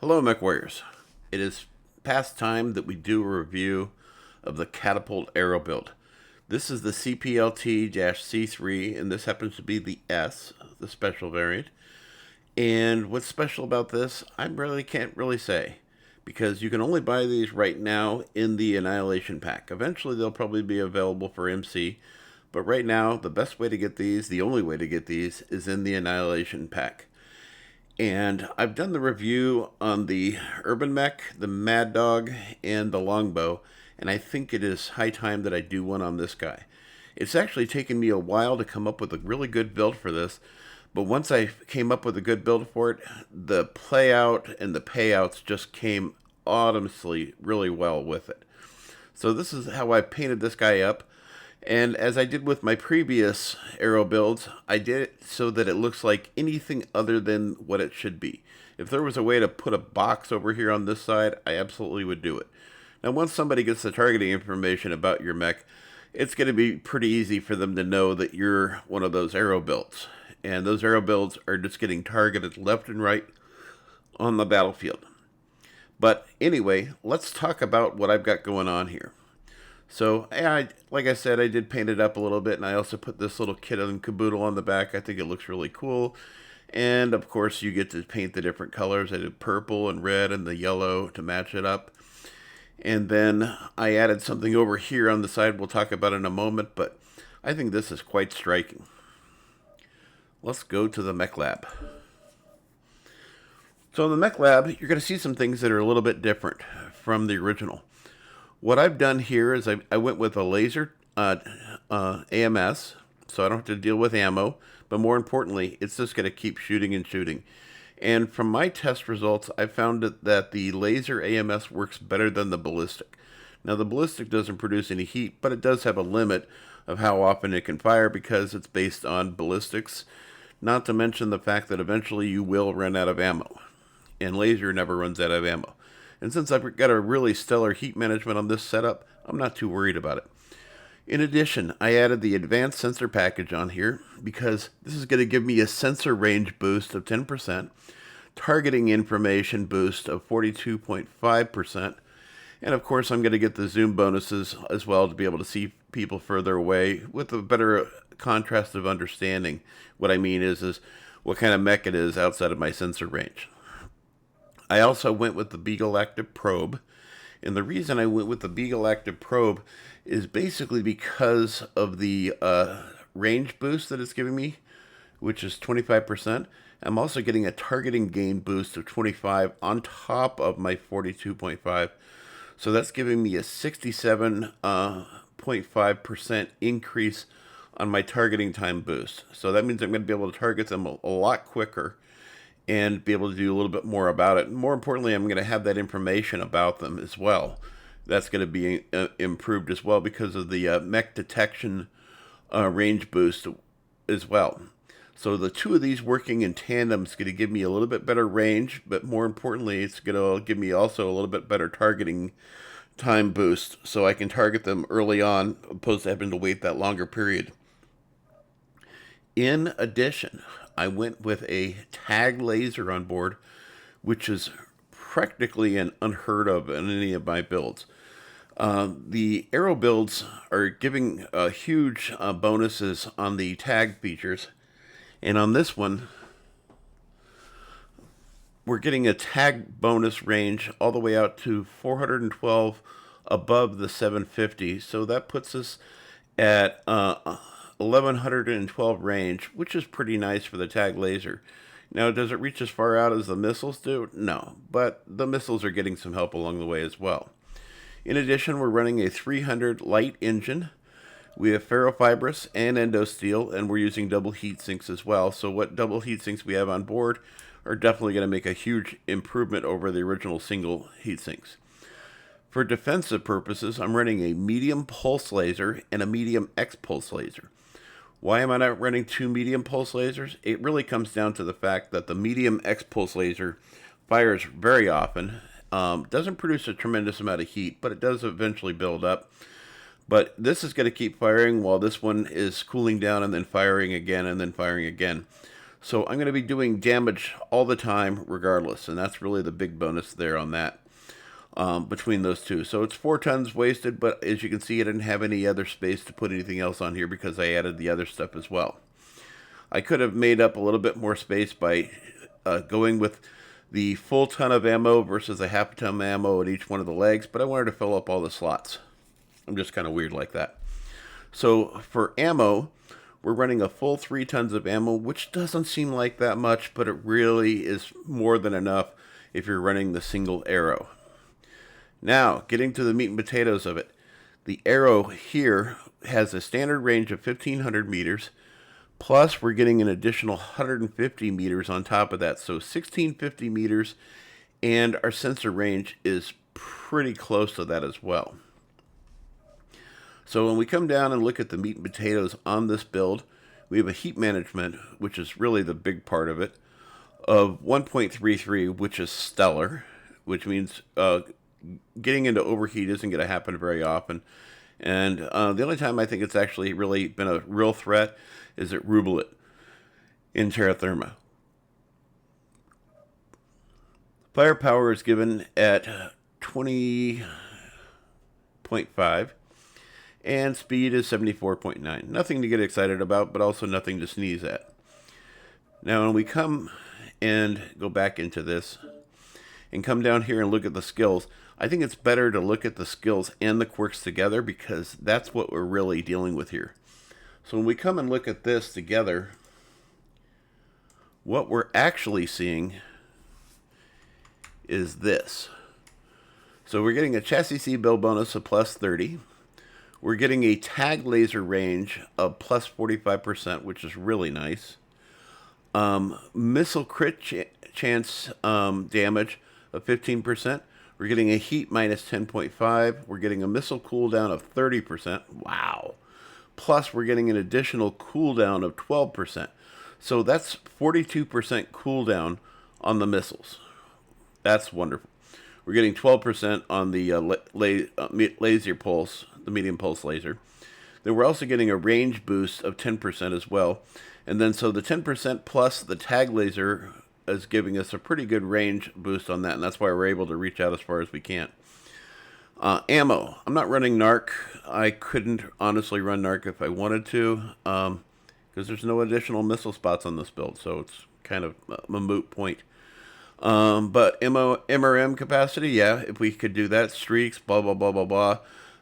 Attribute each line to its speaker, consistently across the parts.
Speaker 1: Hello, Mechwarriors. It is past time that we do a review of the Catapult Aero build. This is the CPLT-C3, and this happens to be the S, the special variant. And what's special about this, I really can't really say, because you can only buy these right now in the Annihilation pack. Eventually, they'll probably be available for MC, but right now, the best way to get these, the only way to get these, is in the Annihilation pack. And I've done the review on the Urban Mech, the Mad Dog, and the Longbow, and I think it is high time that I do one on this guy. It's actually taken me a while to come up with a really good build for this, but once I came up with a good build for it, the playout and the payouts just came honestly really well with it. So this is how I painted this guy up. And as I did with my previous aero builds, I did it so that it looks like anything other than what it should be. If there was a way to put a box over here on this side, I absolutely would do it. Now, once somebody gets the targeting information about your mech, it's going to be pretty easy for them to know that you're one of those aero builds. And those aero builds are just getting targeted left and right on the battlefield. But anyway, let's talk about what I've got going on here. So, like I said, I did paint it up a little bit, and I also put this little kit and caboodle on the back. I think it looks really cool. And, of course, you get to paint the different colors. I did purple and red and the yellow to match it up. And then I added something over here on the side we'll talk about in a moment, but I think this is quite striking. Let's go to the MechLab. So in the MechLab, you're going to see some things that are a little bit different from the original. What I've done here is I went with a laser AMS, so I don't have to deal with ammo, but more importantly, it's just going to keep shooting and shooting. And from my test results, I found that the laser AMS works better than the ballistic. Now, the ballistic doesn't produce any heat, but it does have a limit of how often it can fire because it's based on ballistics, not to mention the fact that eventually you will run out of ammo, and laser never runs out of ammo. And since I've got a really stellar heat management on this setup, I'm not too worried about it. In addition, I added the advanced sensor package on here because this is going to give me a sensor range boost of 10%, targeting information boost of 42.5%, and of course I'm going to get the zoom bonuses as well to be able to see people further away with a better contrast of understanding. What I mean is what kind of mech it is outside of my sensor range. I also went with the Beagle Active Probe, and the reason I went with the Beagle Active Probe is basically because of the range boost that it's giving me, which is 25%. I'm also getting a targeting gain boost of 25 on top of my 42.5, so that's giving me a 67.5% increase on my targeting time boost. So that means I'm going to be able to target them a lot quicker and be able to do a little bit more about it. More importantly, I'm going to have that information about them as well. That's going to be improved as well because of the mech detection range boost as well. So the two of these working in tandem is going to give me a little bit better range, but more importantly, it's going to give me also a little bit better targeting time boost, so I can target them early on, opposed to having to wait that longer period. In addition, I went with a tag laser on board, which is practically unheard of in any of my builds. The aero builds are giving huge bonuses on the tag features, and on this one, we're getting a tag bonus range all the way out to 412 above the 750, so that puts us at 1112 range, which is pretty nice for the tag laser. Now, does it reach as far out as the missiles do? No, but the missiles are getting some help along the way as well. In addition, we're running a 300 light engine. We have ferrofibrous and endo steel, and we're using double heat sinks as well. So what double heat sinks we have on board are definitely going to make a huge improvement over the original single heat sinks. For defensive purposes, I'm running a medium pulse laser and a medium X pulse laser. Why am I not running two medium pulse lasers? It really comes down to the fact that the medium X pulse laser fires very often, doesn't produce a tremendous amount of heat, but it does eventually build up. But this is going to keep firing while this one is cooling down and then firing again and then firing again. So I'm going to be doing damage all the time regardless, and that's really the big bonus there on that, between those two. So it's 4 tons wasted, but as you can see, I didn't have any other space to put anything else on here because I added the other stuff as well. I could have made up a little bit more space by going with the full ton of ammo versus a half ton of ammo at each one of the legs, but I wanted to fill up all the slots. I'm just kind of weird like that. So for ammo, we're running a full 3 tons of ammo, which doesn't seem like that much, but it really is more than enough if you're running the single arrow. Now, getting to the meat and potatoes of it. The arrow here has a standard range of 1,500 meters, plus we're getting an additional 150 meters on top of that, so 1,650 meters, and our sensor range is pretty close to that as well. So when we come down and look at the meat and potatoes on this build, we have a heat management, which is really the big part of it, of 1.33, which is stellar, which means getting into overheat isn't going to happen very often. And the only time I think it's actually really been a real threat is at Rubelit in Terra Firma. Firepower is given at 20.5. And speed is 74.9. Nothing to get excited about, but also nothing to sneeze at. Now, when we come and go back into this and come down here and look at the skills, I think it's better to look at the skills and the quirks together because that's what we're really dealing with here. So when we come and look at this together, what we're actually seeing is this. So we're getting a chassis C build bonus of plus 30. We're getting a tag laser range of plus 45%, which is really nice. Missile crit chance damage of 15%. We're getting a heat minus 10.5. We're getting a missile cooldown of 30%. Wow. Plus, we're getting an additional cooldown of 12%. So that's 42% cooldown on the missiles. That's wonderful. We're getting 12% on the laser pulse, the medium pulse laser. Then we're also getting a range boost of 10% as well. And then so the 10% plus the tag laser is giving us a pretty good range boost on that. And that's why we're able to reach out as far as we can. Ammo. I'm not running NARC. I couldn't honestly run NARC if I wanted to. Because there's no additional missile spots on this build. So it's kind of a moot point. But MRM capacity, yeah, if we could do that, streaks, blah, blah, blah, blah, blah.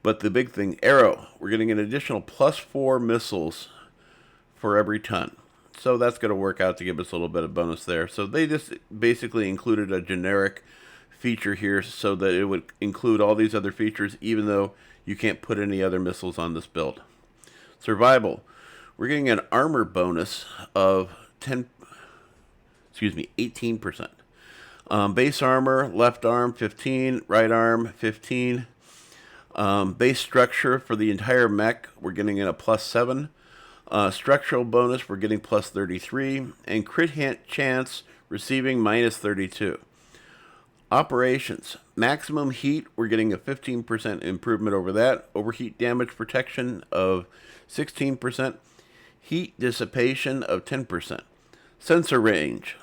Speaker 1: But the big thing, arrow, we're getting an additional plus 4 missiles for every ton. So that's going to work out to give us a little bit of bonus there. So they just basically included a generic feature here so that it would include all these other features, even though you can't put any other missiles on this build. Survival, we're getting an armor bonus of 18%. Base armor, left arm 15, right arm 15. Base structure for the entire mech, we're getting in a plus 7. Structural bonus, we're getting plus 33. And crit hit chance receiving minus 32. Operations, maximum heat, we're getting a 15% improvement over that. Overheat damage protection of 16%. Heat dissipation of 10%. Sensor range,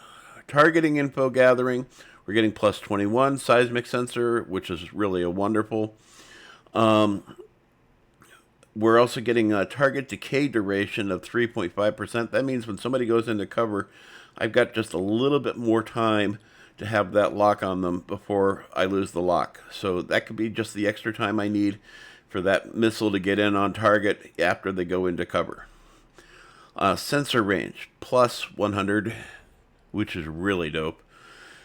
Speaker 1: targeting info gathering, we're getting plus 21. Seismic sensor, which is really a wonderful. We're also getting a target decay duration of 3.5%. That means when somebody goes into cover, I've got just a little bit more time to have that lock on them before I lose the lock. So that could be just the extra time I need for that missile to get in on target after they go into cover. Sensor range, plus 100, which is really dope.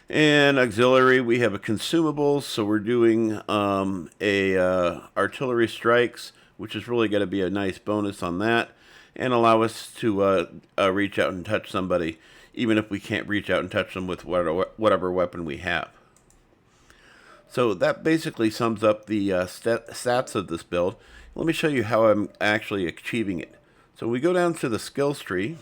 Speaker 1: And auxiliary, we have a consumables, so we're doing artillery strikes, which is really going to be a nice bonus on that, and allow us to reach out and touch somebody, even if we can't reach out and touch them with whatever weapon we have. So that basically sums up the stats of this build. Let me show you how I'm actually achieving it. So we go down to the skills tree.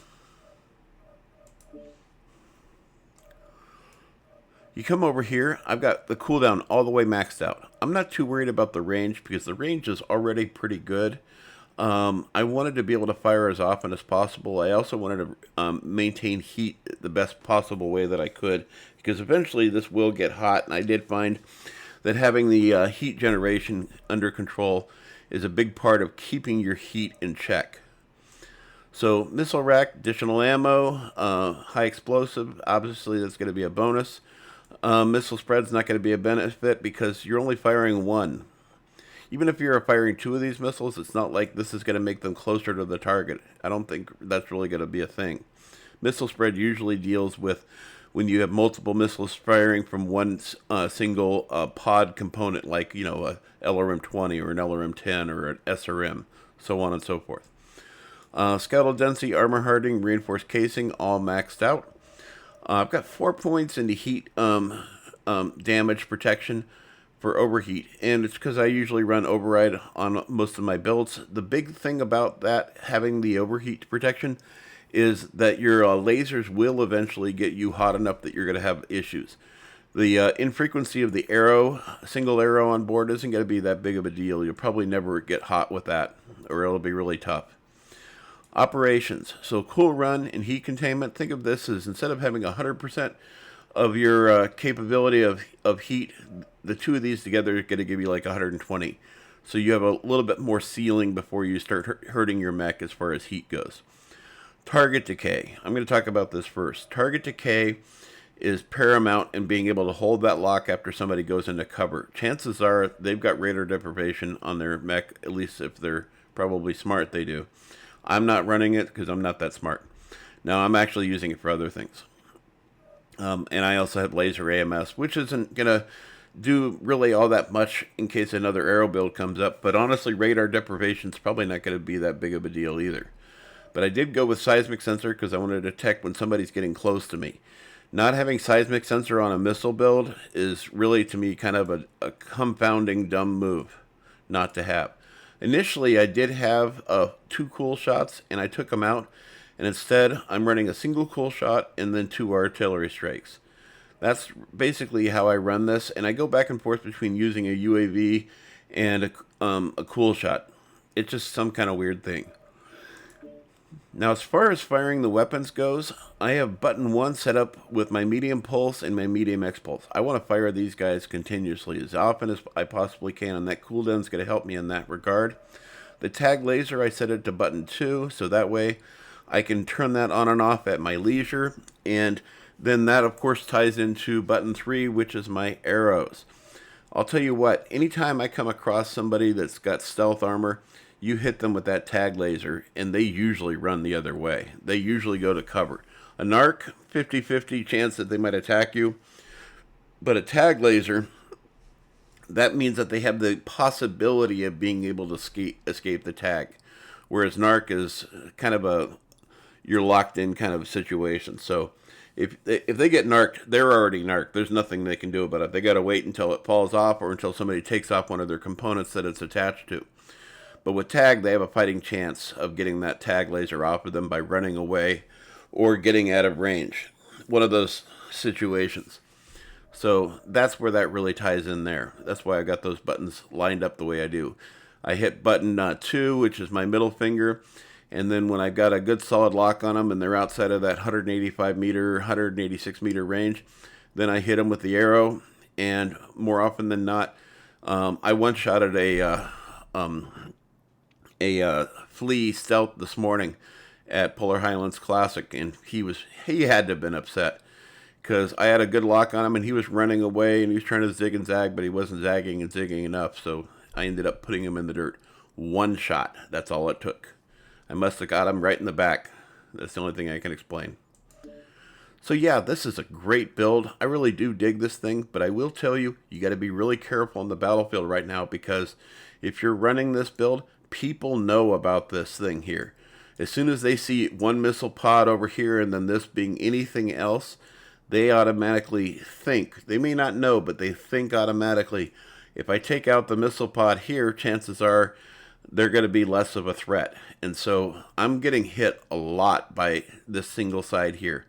Speaker 1: You come over here, I've got the cooldown all the way maxed out. I'm not too worried about the range because the range is already pretty good. I wanted to be able to fire as often as possible. I also wanted to maintain heat the best possible way that I could, because eventually this will get hot, and I did find that having the heat generation under control is a big part of keeping your heat in check. So missile rack, additional ammo, high explosive, obviously that's going to be a bonus. Missile spread's not going to be a benefit because you're only firing one. Even if you're firing two of these missiles, it's not like this is going to make them closer to the target. I don't think that's really going to be a thing. Missile spread usually deals with when you have multiple missiles firing from one single pod component, like, you know, a LRM-20 or an LRM-10 or an SRM, so on and so forth. Skeletal density, armor hardening, reinforced casing, all maxed out. I've got 4 points into heat damage protection for overheat, and it's because I usually run override on most of my builds. The big thing about that, having the overheat protection, is that your lasers will eventually get you hot enough that you're going to have issues. The infrequency of the arrow, single arrow on board, isn't going to be that big of a deal. You'll probably never get hot with that, or it'll be really tough. Operations. So cool run and heat containment. Think of this as, instead of having 100% of your capability of heat, the two of these together are going to give you like 120. So you have a little bit more ceiling before you start hurting your mech as far as heat goes. Target decay. I'm going to talk about this first. Target decay is paramount in being able to hold that lock after somebody goes into cover. Chances are they've got radar deprivation on their mech, at least if they're probably smart, they do. I'm not running it because I'm not that smart. Now, I'm actually using it for other things. And I also have laser AMS, which isn't going to do really all that much in case another arrow build comes up. But honestly, radar deprivation is probably not going to be that big of a deal either. But I did go with seismic sensor because I wanted to detect when somebody's getting close to me. Not having seismic sensor on a missile build is really, to me, kind of a confounding dumb move not to have. Initially, I did have 2 cool shots, and I took them out. And instead, I'm running a single cool shot and then 2 artillery strikes. That's basically how I run this. And I go back and forth between using a UAV and a cool shot. It's just some kind of weird thing. Now, as far as firing the weapons goes, I have button 1 set up with my medium pulse and my medium X pulse. I want to fire these guys continuously as often as I possibly can, and that cooldown is going to help me in that regard. The tag laser, I set it to button 2, so that way I can turn that on and off at my leisure, and then that, of course, ties into button 3, which is my arrows. I'll tell you what, anytime I come across somebody that's got stealth armor, you hit them with that tag laser, and they usually run the other way. They usually go to cover. A narc, 50-50 chance that they might attack you. But a tag laser, that means that they have the possibility of being able to escape the tag. Whereas narc is kind of a, you're locked in kind of situation. So if they get narked, they're already narked. There's nothing they can do about it. They got to wait until it falls off or until somebody takes off one of their components that it's attached to. But with tag, they have a fighting chance of getting that tag laser off of them by running away or getting out of range. One of those situations. So that's where that really ties in there. That's why I got those buttons lined up the way I do. I hit button 2, which is my middle finger. And then when I've got a good solid lock on them and they're outside of that 185 meter, 186 meter range, then I hit them with the arrow. And more often than not, I one-shotted a flea stealth this morning at Polar Highlands Classic, and he had to have been upset because I had a good lock on him and he was running away and he was trying to zig and zag, but he wasn't zagging and zigging enough, so I ended up putting him in the dirt. 1 shot, that's all it took. I must have got him right in the back. That's the only thing I can explain. So yeah, this is a great build. I really do dig this thing, but I will tell you, you got to be really careful on the battlefield right now, because if you're running this build, people know about this thing here. As soon as they see one missile pod over here and then this being anything else, they automatically think, they may not know, but they think automatically, if I take out the missile pod here, chances are they're going to be less of a threat. And so I'm getting hit a lot by this single side here.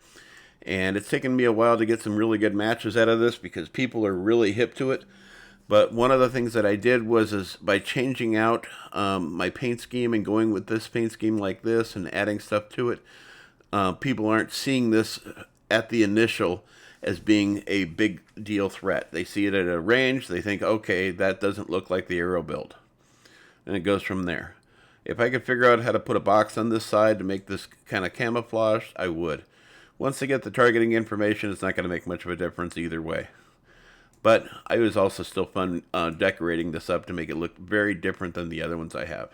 Speaker 1: And it's taken me a while to get some really good matches out of this because people are really hip to it. But one of the things that I did was by changing out my paint scheme and going with this paint scheme like this and adding stuff to it, people aren't seeing this at the initial as being a big deal threat. They see it at a range, they think, okay, that doesn't look like the aero build. And it goes from there. If I could figure out how to put a box on this side to make this kind of camouflaged, I would. Once they get the targeting information, it's not going to make much of a difference either way. But I was also still fun decorating this up to make it look very different than the other ones I have.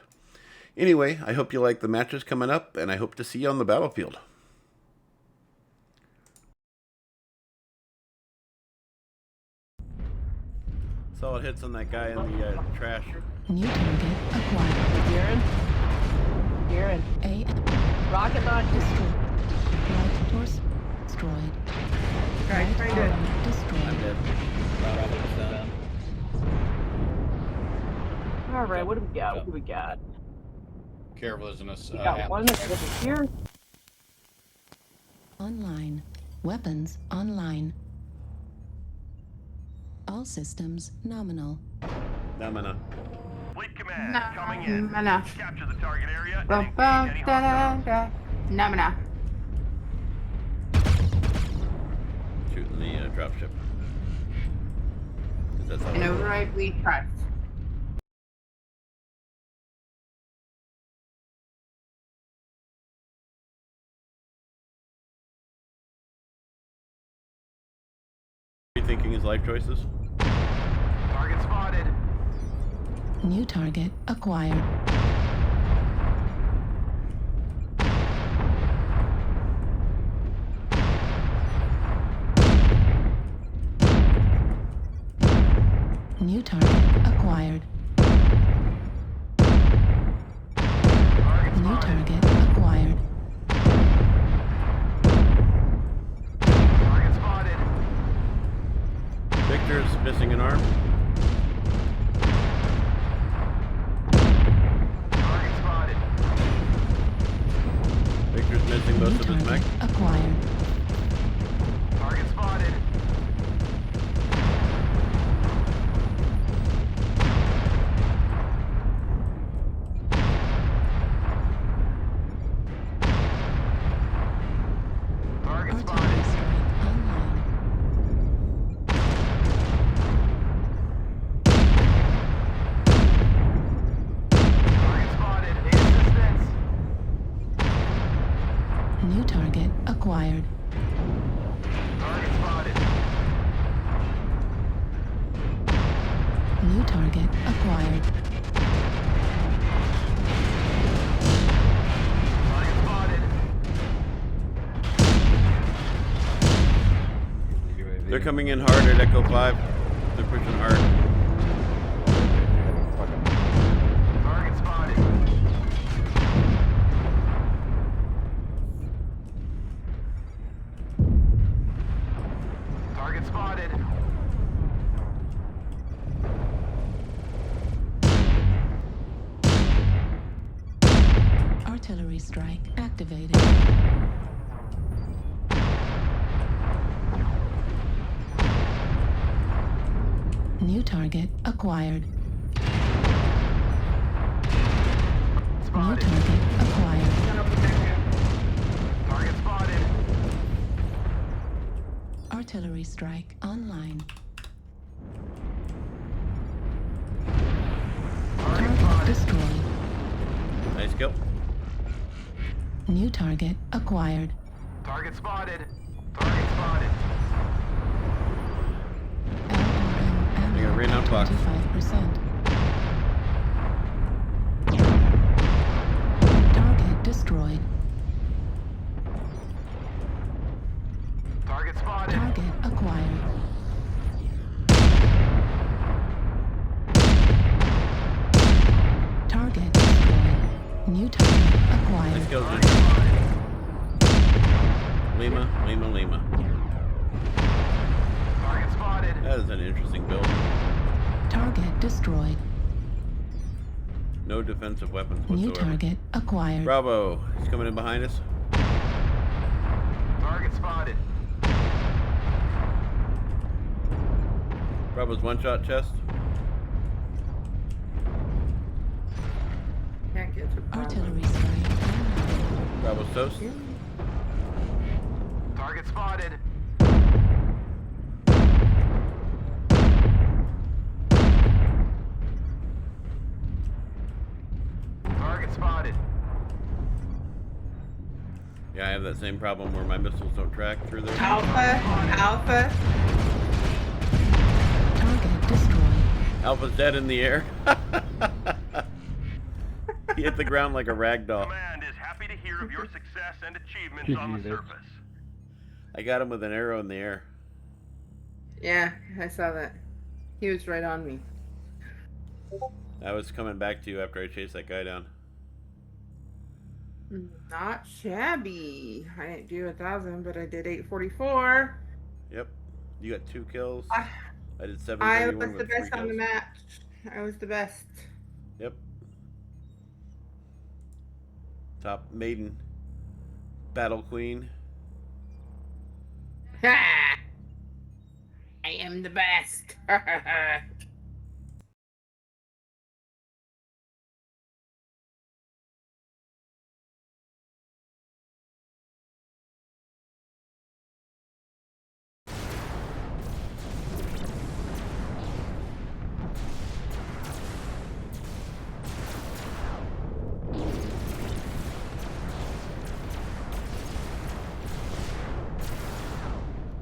Speaker 1: Anyway, I hope you like the matches coming up, and I hope to see you on the battlefield. Solid hits on that guy in the trash.
Speaker 2: New target acquired.
Speaker 3: Urine.
Speaker 2: A.
Speaker 3: Rocket launch
Speaker 2: Destroyed. Right torso destroyed.
Speaker 3: Right, very good.
Speaker 2: arm destroyed.
Speaker 1: I'm dead.
Speaker 3: Alright, what do we got? What do we got?
Speaker 4: Careful, isn't it?
Speaker 3: We got one that's over here.
Speaker 2: Online. Weapons online. All systems nominal.
Speaker 1: Namana.
Speaker 5: Fleet command coming in.
Speaker 6: Mana.
Speaker 5: Capture the target area and
Speaker 6: Bum,
Speaker 5: engage
Speaker 6: bum,
Speaker 5: any
Speaker 6: da, da,
Speaker 5: hostiles.
Speaker 6: da. Namana.
Speaker 1: Shooting the dropship. That's how
Speaker 6: An override we trust.
Speaker 1: rethinking his life choices.
Speaker 5: Target spotted.
Speaker 2: New target acquired. New target acquired.
Speaker 5: Target
Speaker 2: New
Speaker 5: spotted.
Speaker 2: target acquired.
Speaker 5: Target spotted.
Speaker 1: Victor's missing an arm.
Speaker 5: Target spotted.
Speaker 1: Victor's missing
Speaker 2: New
Speaker 1: most of his mech.
Speaker 2: target acquired.
Speaker 5: Target spotted. Target
Speaker 2: Artillery
Speaker 5: spotted.
Speaker 2: strike online.
Speaker 5: Target spotted. Need assistance.
Speaker 2: New target acquired.
Speaker 5: Target spotted.
Speaker 2: New target acquired.
Speaker 5: Target spotted.
Speaker 1: They're coming in hard at Echo 5. They're pushing hard.
Speaker 5: Target spotted. Target spotted.
Speaker 2: Artillery strike activated. New target acquired. New
Speaker 5: Spotted.
Speaker 2: target acquired.
Speaker 5: Target spotted.
Speaker 2: Artillery strike online.
Speaker 5: Target
Speaker 2: Target
Speaker 5: spotted.
Speaker 2: destroyed.
Speaker 1: Nice kill.
Speaker 2: New target acquired.
Speaker 5: Target spotted. Target spotted.
Speaker 2: LRM
Speaker 1: They got rain
Speaker 2: ammo
Speaker 1: on box.
Speaker 2: 25%. Target destroyed.
Speaker 5: Target spotted.
Speaker 2: Target acquired. Target destroyed. New target acquired.
Speaker 1: Nice kill,
Speaker 5: Target
Speaker 1: dude.
Speaker 5: spotted.
Speaker 1: Lima, Lima, Lima.
Speaker 5: Target spotted.
Speaker 1: That is an interesting build.
Speaker 2: Target destroyed.
Speaker 1: No defensive weapons
Speaker 2: New
Speaker 1: whatsoever.
Speaker 2: target acquired.
Speaker 1: Bravo. He's coming in behind us.
Speaker 5: Target spotted.
Speaker 1: Bravo's one-shot chest.
Speaker 3: Get to
Speaker 2: Artillery strike.
Speaker 1: Bravo Sos.
Speaker 5: Target spotted. Target spotted.
Speaker 1: Yeah, I have that same problem where my missiles don't track through there.
Speaker 6: Alpha.
Speaker 2: Target destroyed.
Speaker 1: Alpha's dead in the air. He hit the ground like a rag doll.
Speaker 5: Command is happy to hear of your success and achievements on the surface.
Speaker 1: I got him with an arrow in the air.
Speaker 6: Yeah, I saw that. He was right on me.
Speaker 1: I was coming back to you after I chased that guy down.
Speaker 6: Not shabby. I didn't do 1,000, but I did 844.
Speaker 1: Yep. You got 2 kills.
Speaker 6: I
Speaker 1: did
Speaker 6: was
Speaker 1: 731
Speaker 6: the
Speaker 1: with
Speaker 6: best
Speaker 1: 3
Speaker 6: on the
Speaker 1: kills.
Speaker 6: match. I was the best.
Speaker 1: Yep. Top maiden. Battle queen.
Speaker 6: Ha! I am the best.